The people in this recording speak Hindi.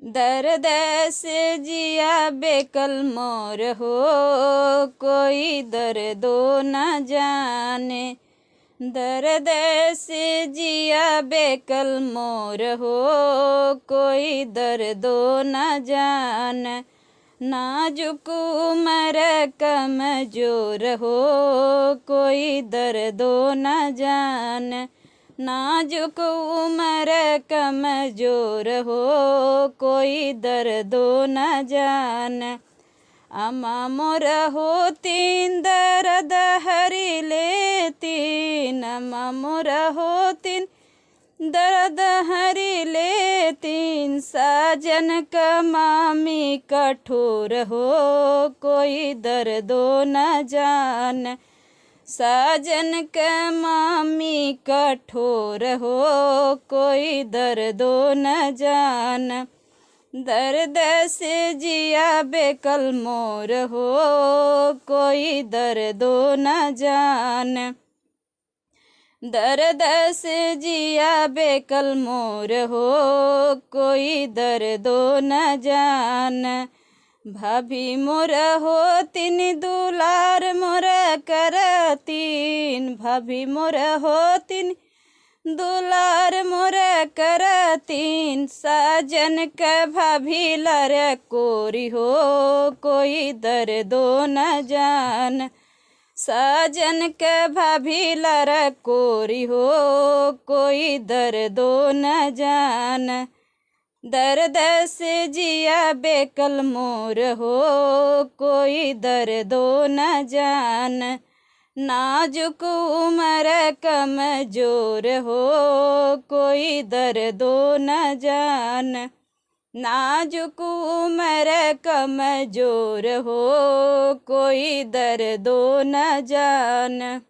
दर्द से जिया बेकल मोर हो, कोई दर्दो न जाने। दर्द से जिया बेकल मोर हो, कोई दर्दो न जाने। नाजुक उमर कमजोर हो, कोई दर्दो न जाने। नाजुक उमर कमजोर हो, कोई दर्दो न जाने। अमा मोर होतीन दर्द हरि लेतीन, अमा मोर होतीन दर्द हरि लेतीन। साजन कमामी कठोर हो, कोई दर्दो न जाने। साजन कमामी कठोर हो, कोई दर्दो न जाने। दर्द से जिया बेकल मोर हो, कोई दर्दो न जाने। दर्द से जिया बेकल मोर हो, कोई दर्दो न जाने। भाभी मोर होतीन दुलार मोर करतीन, भाभी मोर होतीन दुलार मोर करतीन। साजन का भाभी लर कोरी हो, कोई दर्दो न जान। साजन के भाभी लर कोरी हो, कोई दर्दो न जान। दर्द से जिया बेकल मोर हो, कोई दर्दो न जान। नाजुक उमर कमजोर हो, कोई दर्दो न जान। नाजुक उमर कमजोर हो, कोई दर्दो न जान।